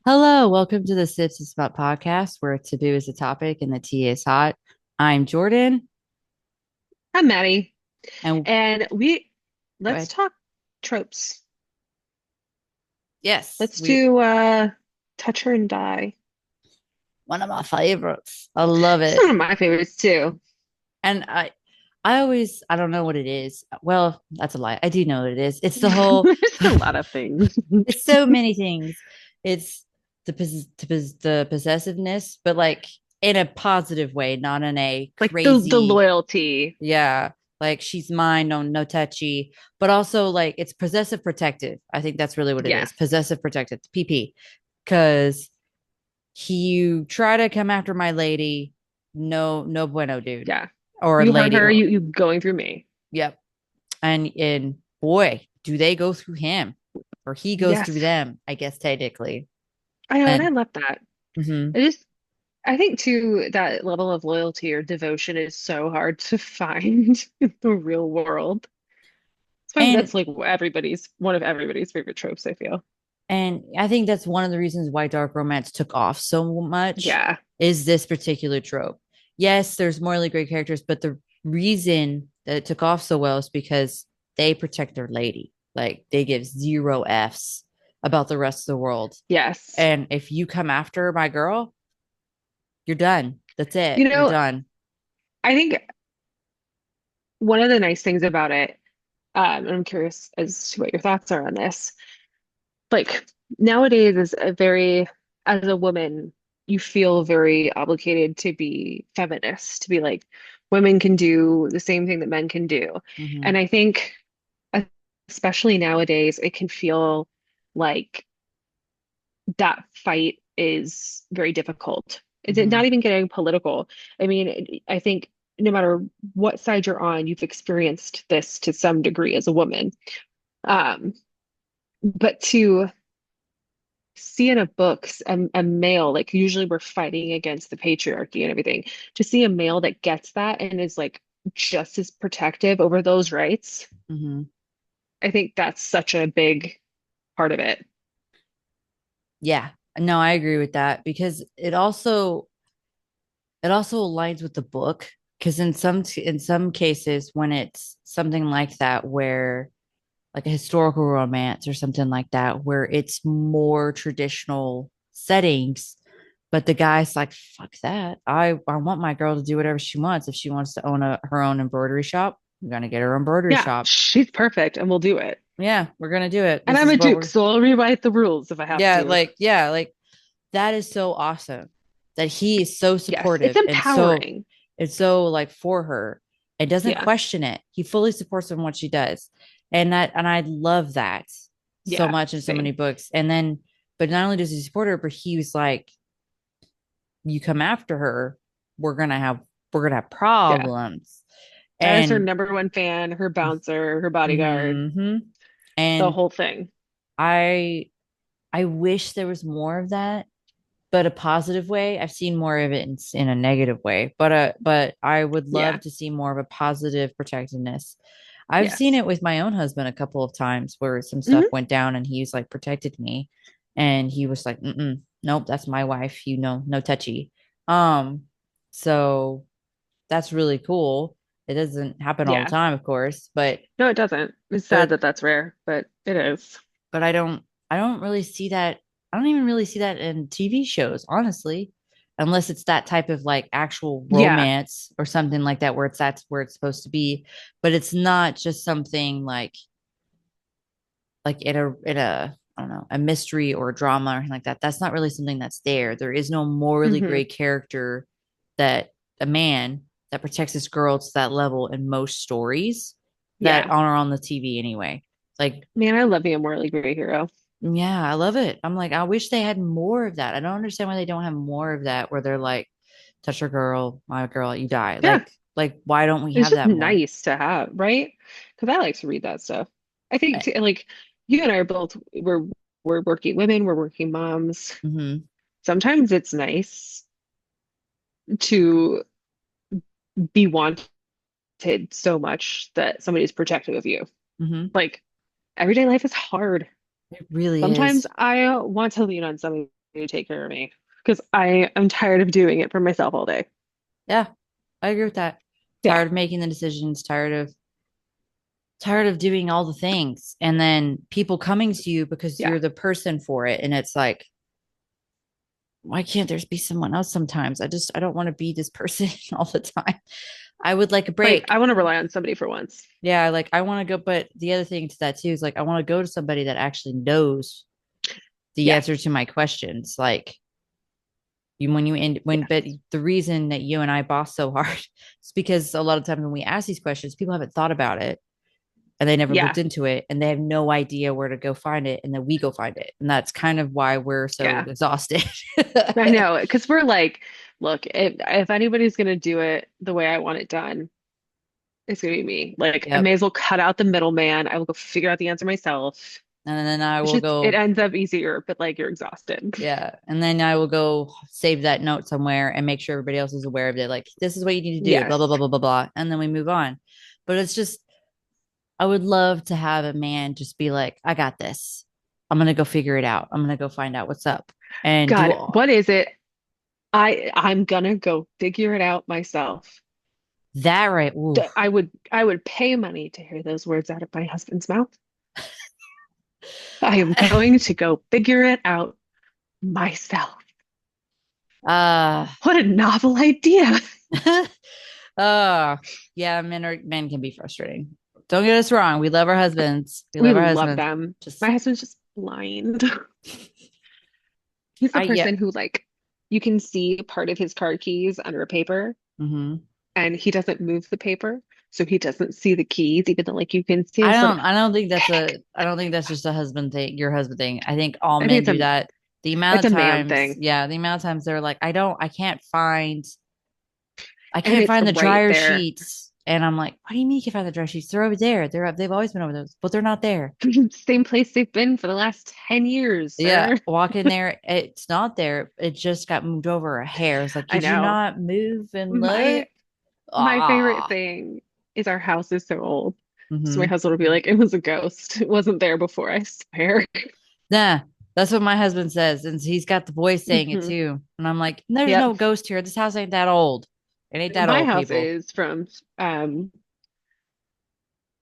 Hello, welcome to the Sips and Spot podcast, where taboo is a topic and the tea is hot. I'm Jordan, I'm Maddie, and and we go let's ahead. talk tropes. Yes, Let's we do Touch Her and Die. one of my favorites. I love It's it, one of my favorites too. and I don't know what it is. Well, that's a lie. I do know what it is. It's the whole. There's a lot of things. It's so many things. It's the possessiveness, but like in a positive way, not in a Like the crazy. loyalty. Yeah, like she's mine, no touchy, but also like it's possessive protective. I think that's really what it Yeah. is. Possessive protective, PP. Because you try to come after my lady, no bueno, dude. Yeah. Or You harm lady. her, you going through me. Yep. And boy, do they go through him or he goes through Yes. them, I guess technically. I know, and I And love that. mhm. It just I think too that level of loyalty or devotion is so hard to find in the real world. and That's like everybody's one of everybody's favorite tropes, I feel. And I think that's one of the reasons why dark romance took off so much Yeah. is this particular trope. Yes, there's morally great characters, but the reason that it took off so well is because they protect their lady. Like they give zero Fs about the rest of the world. Yes. And if you come after my girl, you're done. That's it. You You're know, done. I think one of the nice things about it, and I'm curious as to what your thoughts are on this, like nowadays is a very, as a woman, you feel very obligated to be feminist, to be like, women can do the same thing that men can do. Hmm. And I think, especially nowadays, it can feel like that fight is very difficult. Is it not Hmm. even getting political? I mean, I think no matter what side you're on, you've experienced this to some degree as a woman. Um, but to see in a book a male, like usually we're fighting against the patriarchy and everything, to see a male that gets that and is like just as protective over those rights, Hmm. I think that's such a big part of it. Yeah. No, I agree with that because it also aligns with the book because in some cases when it's something like that where like a historical romance or something like that where it's more traditional settings, but the guy's like fuck that, I want my girl to do whatever she wants. If she wants to own her own embroidery shop, I'm gonna get her embroidery Yeah, shop. she's perfect and we'll do it. Yeah, we're gonna do it. And This I'm is a what duke, we're so I'll rewrite the rules if I have to. yeah, like that is so awesome that he is so Yes, it's supportive empowering. and so like for her and doesn't Yeah, question it. He fully supports her in what she does. And I love that so yeah, much in so many same. books. And then but not only does he support her, but he was like, you come after her, we're gonna have we're gonna have Yeah. problems. That is her And number one fan, her bouncer, her bodyguard, mhm. the And whole thing. I I wish there was more of that, but a positive way. I've seen more of it in a negative way, but I would love Yeah. to see more of a positive protectiveness. I've seen Yes. it with my own husband a couple of times where some stuff Hmm. went down and he's like protected me, and he was like, mm-mm, nope, that's my wife, no touchy. Um, so that's really cool. It doesn't happen all the Yeah. time, of course, No, it doesn't. It's sad but that that's rare, but it is. but I don't really see that. I don't even really see that in TV shows, honestly, unless it's that type of like actual Yeah. romance or something like that where that's where it's supposed to be, but it's not just something like in a I don't know, a mystery or a drama or anything like that. That's not really something that's there. There is no morally Hmm. great character that a man that protects his girl to that level in most stories that Yeah. are on the TV anyway. Like, Man, I love me a morally gray hero. yeah, I love it. I'm like, I wish they had more of that. I don't understand why they don't have more of that where they're like, touch your girl, my girl, you die. Yeah. Like, why don't we It's have just that more? nice to have, right? Because I like to read that stuff. I think too, like you and I are both we're working women, we're working moms. Mm-hmm. Sometimes it's nice to be wanted so much that somebody's protective of you. Mm-hmm. Like everyday life is hard. It really Sometimes is. I want to lean on somebody to take care of me because I am tired of doing it for myself all day. Yeah, I agree with that. Yeah, Tired of making the decisions, tired of doing all the things, and then people coming to you because yeah. you're the person for it. And it's like, why can't there be someone else sometimes? I don't want to be this person all the time. I would like a Like break. I want to rely on somebody for once. Yeah, like I want to go, but the other thing to that too is like I want to go to somebody that actually knows the Yeah, answer to my questions. Like you when you end when but yes, the reason that you and I boss so hard is because a lot of times when we ask these questions, people haven't thought about it and they never looked yeah, into it and they have no idea where to go find it and then we go find it. And that's kind of why we're so yeah. exhausted. I know because we're like, look, if anybody's gonna do it the way I want it done, it's gonna be me. Like I Yep. may as well cut out the middleman. I will go figure out the answer myself. And then I It's will just it go, ends up easier, but like you're exhausted. yeah. And then I will go save that note somewhere and make sure everybody else is aware of it. Like, this is what you need to do, blah, blah, Yes. blah, blah, blah, blah. And then we move on. But it's just, I would love to have a man just be like, I got this. I'm going to go figure it out. I'm going to go find out what's up and do God, all what is it? I'm gonna go figure it out myself. that. Right. Ooh. I would pay money to hear those words out of my husband's mouth. I am going to go figure it out myself. uh, What a novel idea. oh, yeah. Men can be frustrating. Don't get us wrong. We love our husbands. We We love our love husbands. them. Just, My husband's just blind. He's the yeah. person who like you can see part of his car keys under a paper Hmm. and he doesn't move the paper. So he doesn't see the keys, even though like you can see his little I don't think that's just a husband thing, your husband thing. I think all I think men do that. The amount it's of a man times, thing. yeah, the amount of times they're like, I And can't it's find the right dryer there. sheets. And I'm like, what do you mean you can find the dryer sheets? They're over there. They've always been over those, but they're not there. Same place they've been for the last 10 years, Yeah, sir. walk in there. It's not there. It just got moved over a hair. It's like, I could you know. not move and look? My my favorite Ah. thing is our house is so old. So my Mm-hmm. husband will be like, it was a ghost. It wasn't there before, I swear. Nah, that's what my husband says. And he's got the voice saying it Hmm. too. And I'm like, there's Yep. no ghost here. This house ain't that old. It ain't that My old, house people. is from um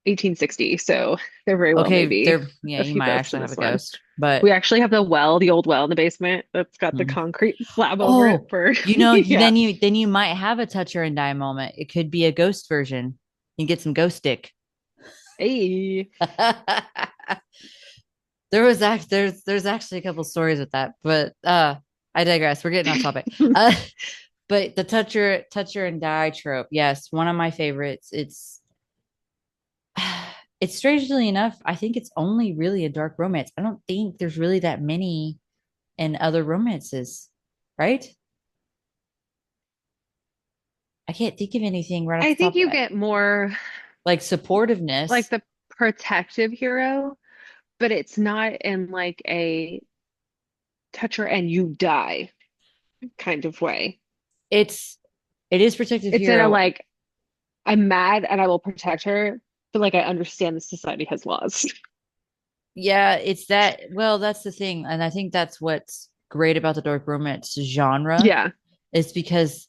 1860, so there very well may Okay, be there, yeah, a you few might ghosts in actually have a this one. ghost. But We actually have the old well in the basement that's got the hmm. concrete slab over it Oh, for then yeah. you might have a toucher and die moment. It could be a ghost version. You get some ghost stick. Hey. There's actually a couple stories with that, but I digress. We're getting off topic. Uh but the toucher and die trope, yes, one of my favorites. It's strangely enough, I think it's only really a dark romance. I don't think there's really that many in other romances, right? I can't think of anything right off I the think top of you it. get more Like like supportiveness. the protective hero, but it's not in like a touch her and you die kind of way. It's it is protective It's in a hero. like, I'm mad and I will protect her, but like I understand the society has laws. Yeah, it's that. Well, that's the thing, and I think that's what's great about the dark romance genre Yeah, is because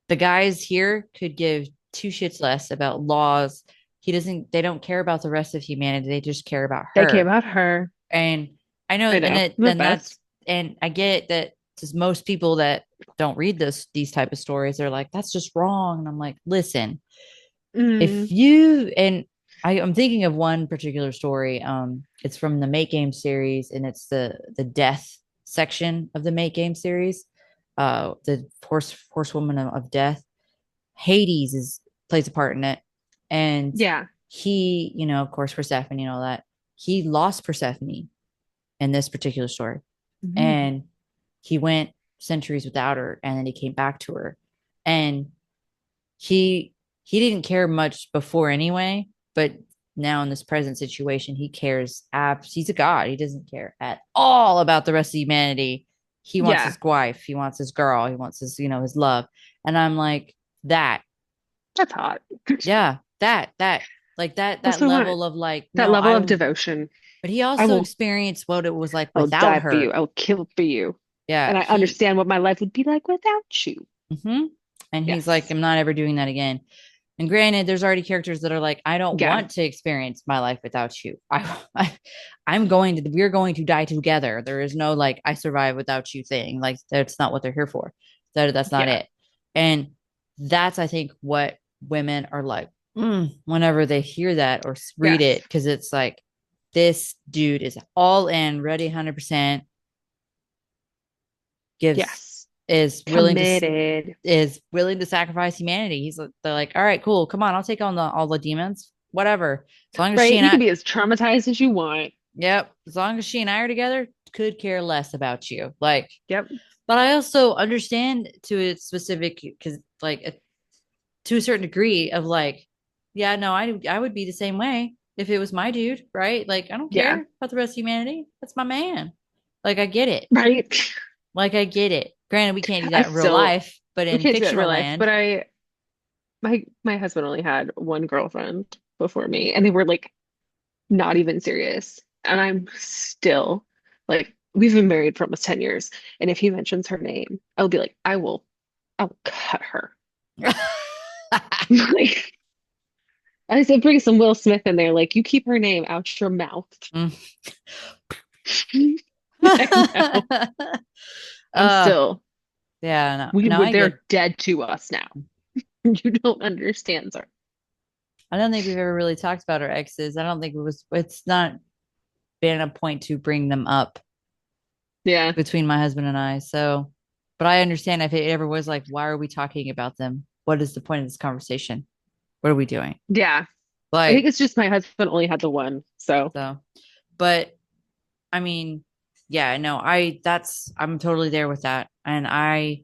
the guys here could give two shits less about laws. They don't care about the rest of humanity. They just care about they came her. out her. And I know, I know, the best. and I get that just most people that don't read these type of stories, they're like, that's just wrong. And I'm like, listen, if Mm, you and I'm thinking of one particular story. It's from the Make Game series, and it's the death section of the Make Game series. The horsewoman of death. Hades is plays a part in it, and yeah. he, of course, Persephone and all that. He lost Persephone in this particular story, Mm. and he went centuries without her, and then he came back to her, and he he didn't care much before anyway, but now in this present situation, he cares. He's a god. He doesn't care at all about the rest of humanity. He wants Yeah, his wife. He wants his girl. He wants his love. And I'm like, that, that's hot. yeah, that That's what I want. level of like, That no, level of devotion. but he I also will experienced what it was like I'll without die for you. her. I'll kill for you. Yeah, And I he understand what my life would be like without you. hmm and he's like, Yes. I'm not ever doing that again. And granted, there's already characters that are like, I don't Yeah. want to experience my life without you. I'm going to, we're going to die together. There is no like, I survive without you thing. Like, that's not what they're here for. That's not Yeah. it. And that's, I think, what women are like whenever they hear that or read Yes. it, because it's like, this dude is all in, ready 100%, gives, Yes. is willing to Committed. sacrifice humanity. They're like, all right, cool, come on, I'll take on all the demons, whatever. As long as she Right? and You can I, be as traumatized as you want. yep, as long as she and I are together, could care less about you. Like, Yep. but I also understand to a specific because to a certain degree of like, yeah, no, I would be the same way if it was my dude, right? Like, I don't Yeah. care about the rest of humanity. That's my man. Like, I get it. Right. Like, I get it. Granted, we can't do I that in real still life, but we in can't do that in real fictional life, but land, my husband only had one girlfriend before me, and they were like not even serious. And I'm still like, we've been married for almost 10 years. And if he mentions her name, I'll be like, I'll cut her. Like, I said, bring some Will Smith in there. Like, you keep her name out your mouth. Mm. I know. I'm uh still, yeah, no, we no, would, I get they're dead to us now. You don't understand, sir. I don't think we've ever really talked about our exes. I don't think it's not been a point to bring them up Yeah. between my husband and I. So, but I understand if it ever was like, why are we talking about them? What is the point of this conversation? What are we doing? Yeah. I think Like, it's just my husband only had the one. So, so, but I mean, yeah, no, I'm totally there with that. And I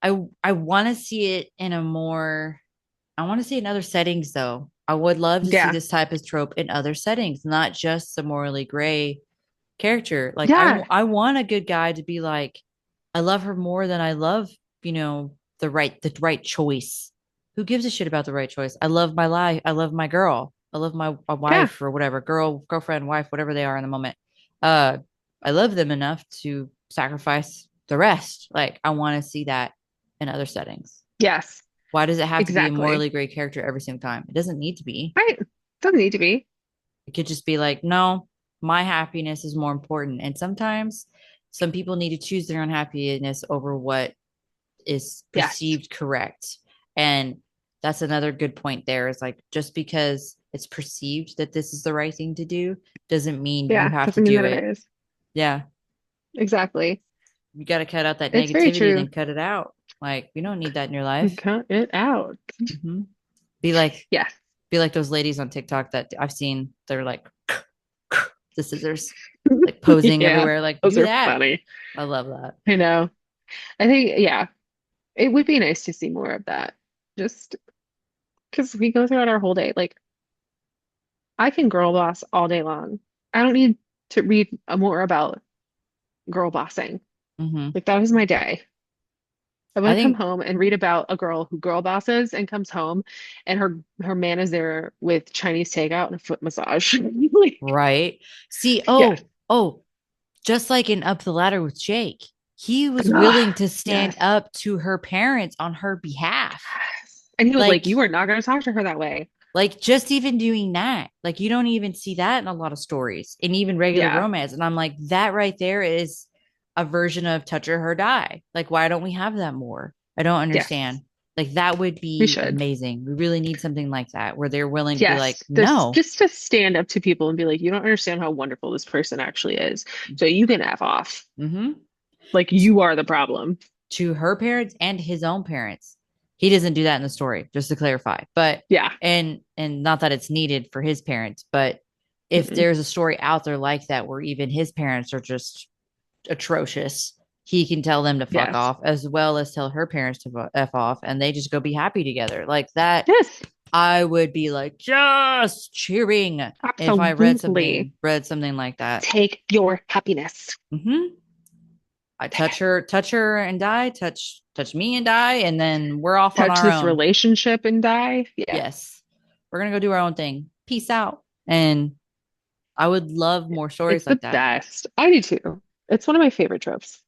want to see it in a more, I want to see it in other settings though. I would love to see yeah. this type of trope in other settings, not just the morally gray character. Like Yeah. I want a good guy to be like, I love her more than I love, the right choice. Who gives a shit about the right choice? I love my life. I love my girl. I love my Yeah. wife or whatever, girlfriend, wife, whatever they are in the moment. Uh, I love them enough to sacrifice the rest. Like I want to see that in other settings. Yes. Why does it have to be a Exactly. morally great character every single time? It doesn't need to be. Right. Doesn't need to be. It could just be like, no, my happiness is more important. And sometimes some people need to choose their own happiness over what is Yes. perceived correct. And that's another good point there is like, just because it's perceived that this is the right thing to do doesn't mean you Yeah. have to Doesn't mean do that it it. is. Yeah. Exactly. You got to cut out that It's very negativity, true. then cut it out. Like, you don't need that in your life. Cut it out. Mm-hmm. Be like, Yes. be like those ladies on TikTok that I've seen. They're like the scissors, like posing Yeah. everywhere. Like Those do are that. funny. I love that. I know. I think, yeah, it would be nice to see more of that. Just because we go throughout our whole day. Like, I can girl boss all day long. I don't need to read more about girl bossing. Hmm. Like, that was my day. I I want to come think home and read about a girl who girl bosses and comes home and her man is there with Chinese takeout and a foot massage. Like, right. See, yes. just like in Up the Ladder with Jake, he was willing Ugh, to stand yes. up to her parents on her behalf. Yes. And he was like, Like, you are not going to talk to her that way. like just even doing that, like you don't even see that in a lot of stories and even regular Yeah. romance. And I'm like, that right there is a version of touch her or die. Like, why don't we have that more? I don't understand. Yes. Like that would We be should. amazing. We really need something like that where they're willing to be like, Yes. This no. just to stand up to people and be like, you don't understand how wonderful this person actually is. So you can F off. Mm-hmm. Like you are the problem. To her parents and his own parents. He doesn't do that in the story, just to clarify. But Yeah. and not that it's needed for his parents, but if Mm-mm. there's a story out there like that where even his parents are just atrocious, he can tell them to fuck Yes. off as well as tell her parents to f off, and they just go be happy together like that. Yes. I would be like just cheering if I Absolutely. read something like that. Take your happiness. Mm-hmm. I touch her and die, touch me and die, and then we're off on Touch our this own. relationship and die. Yeah. Yes. We're gonna go do our own thing. Peace out. And I would love more It's stories the like that. best. I do too. It's one of my favorite tropes.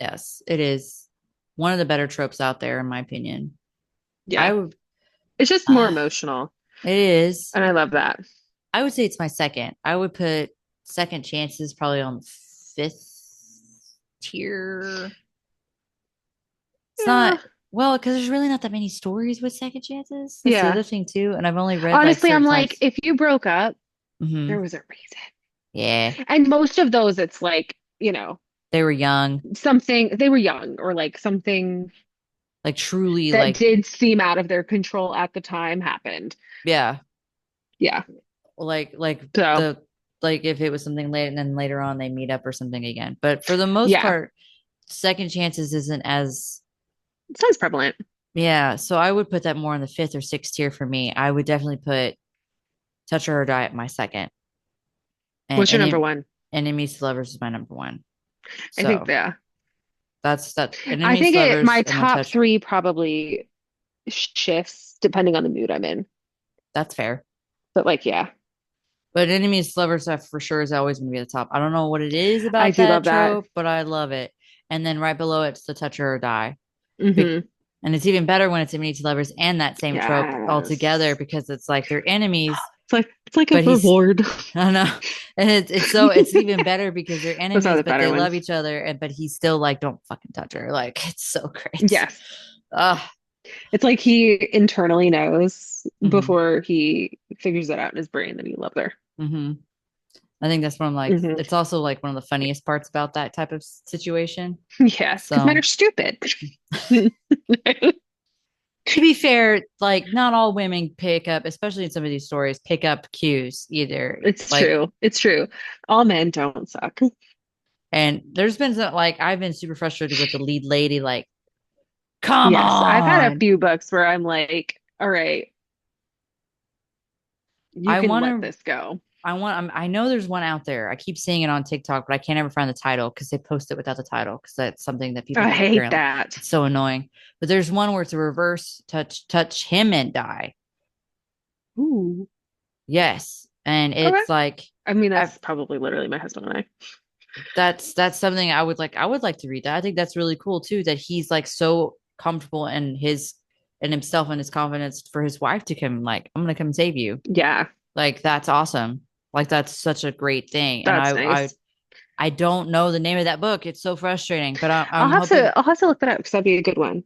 Yes, it is one of the better tropes out there, in my opinion. I Yeah. would, It's just more emotional. it is. And I love that. I would say it's my second. I would put second chances probably on the fifth tier. It's Yeah. not well because there's really not that many stories with second chances. That's the Yeah. other thing too, and I've only read like Honestly, I'm certain like, types. if you broke up, there Hmm. was a reason. Yeah, And most of those, it's like, they were young, something they were young or like something like truly, that like did seem out of their control at the time happened. yeah, Yeah. like So, the like if it was something late and then later on they meet up or something again. But for the most yeah, part, second chances isn't as it sounds prevalent. yeah. So I would put that more in the fifth or sixth tier for me. I would definitely put Touch Her or Die at my second, and What's your number one? Enemies to Lovers is my number one. I think So that. that's that I Enemies think to Lovers my and then top Touch. three probably shifts depending on the mood I'm in. That's fair. But like, yeah, But Enemies to Lovers stuff for sure is always going to be at the top. I don't know what it is I about do that love that. trope, but I love it. And then right below it's the Touch Her or Die. Hmm. And it's even better when it's Enemies to Lovers and that same trope all together Yes. because it's like they're enemies, It's like a but he's reward. I don't know. And it's so it's even better because they're Those are enemies, the but better they love ones. each other, and but he's still like, don't fucking touch her. Like it's so great. Yes. Uh, It's like he internally knows hmm before he figures it out in his brain that he loves her. hmm I think that's one of like Hmm. it's also like one of the funniest parts about that type of situation. Yes, because men are So stupid. to be fair, like not all women pick up, especially in some of these stories, pick up cues either. It's Like, true. It's true. All men don't suck. and there's been some, like I've been super frustrated with the lead lady, like, come Yes, I've had a on. few books where I'm like, all right, you I can want let to this go. I know there's one out there. I keep seeing it on TikTok, but I can't ever find the title because they post it without the title because that's something that people I do hate apparently. that. It's so annoying. But there's one where it's a reverse touch him and die. Ooh. Yes. And Okay. it's like I mean, I that's probably literally my husband and I. that's something I would like to read that. I think that's really cool too, that he's like so comfortable in his and himself and his confidence for his wife to come like, I'm gonna come save you. Yeah, Like that's awesome. Like that's such a great thing. And that's nice. I don't know the name of that book. It's so frustrating, but I'm hoping I'll have to look that up because that'd be a good one.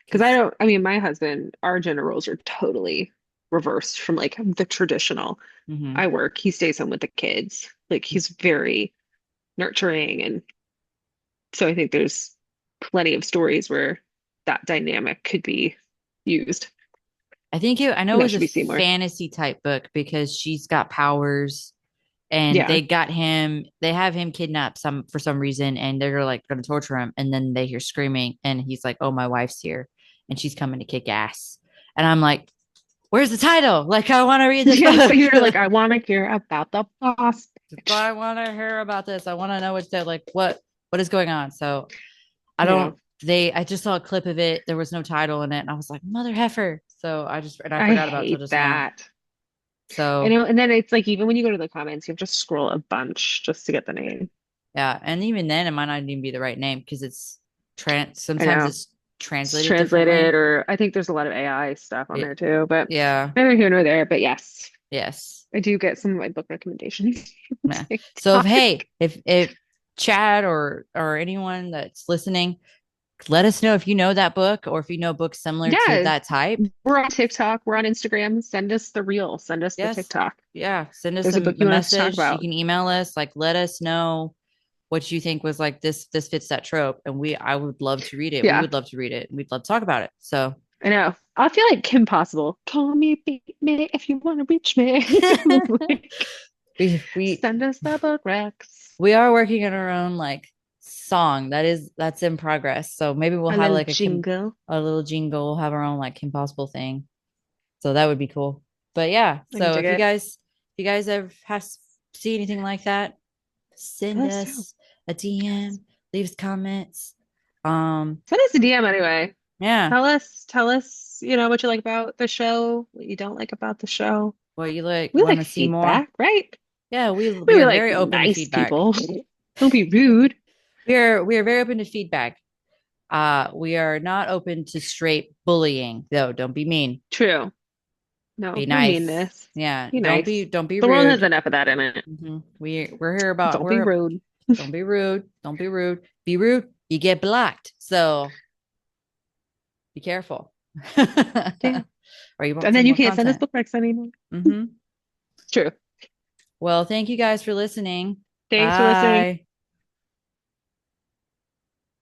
Because because I mean, my husband, our gender roles are totally reversed from like the traditional. hmm I work, he stays home with the kids. Like he's very nurturing. And so I think there's plenty of stories where that dynamic could be used. I know And it that was should a be seen more. fantasy type book because she's got powers and Yeah. they have him kidnapped some for some reason and they're like going to torture him and then they hear screaming and he's like, oh, my wife's here and she's coming to kick ass. And I'm like, where's the title? Like, I want to read this Yeah. So book. you're like, I want to hear about the boss bitch. I want to hear about this. I want to know what's there, like what is going on. So I Yeah. don't. I just saw a clip of it. There was no title in it, and I was like, mother heifer. So I I forgot about it till hate just now. that. I So know. And then it's like, even when you go to the comments, you have to scroll a bunch just to get the name. yeah, and even then, it might not even be the right name because it's trans. I Sometimes know. it's It's translated translated, differently. or I think there's a lot of AI stuff on It, there too, but yeah. neither here nor there. But yes, Yes. I do get some of my book recommendations from Nah. So if TikTok. hey, if Chad or anyone that's listening, let us know if you know that book or if you know books similar to Yeah, that type. we're on TikTok, we're on Instagram. Send us the reel, send us the Yes. TikTok. Yeah. Send us There's a book a you want us to talk message. You about. can email us. Like, let us know what you think was like this fits that trope. And I would love to read it. We Yeah, would love to read it. We'd love to talk about it. So I know. I feel like Kim Possible. Call me, beat me if you want to reach me. Like, we send us the book Rex. we are working on our own like song that's in progress. So maybe we'll A have little like jingle. a little jingle. We'll have our own like Kim Possible thing. So that would be cool. But yeah, I can so dig it. if you guys ever have see anything like that, send Let us know. us a DM, leave us comments. Send us a DM anyway. Yeah, Tell us, what you like about the show, what you don't like about the show. what you like, We want like to see more? feedback, right? Yeah, We we were are like very open to nice feedback. people. Don't be rude. We are very open to feedback. We are not open to straight bullying, though. Don't be mean. True. No, Be no nice. meanness. Yeah. Be nice. Don't be The world has rude. enough of that in it. We're here about Don't be rude. don't be rude. Don't be rude. Be rude, you get blocked. So be careful. Yeah. Or you won't And see then you more can't send us content. bookmarks anymore. Hmm. True. Well, thank you guys for listening. Thanks for listening. Bye.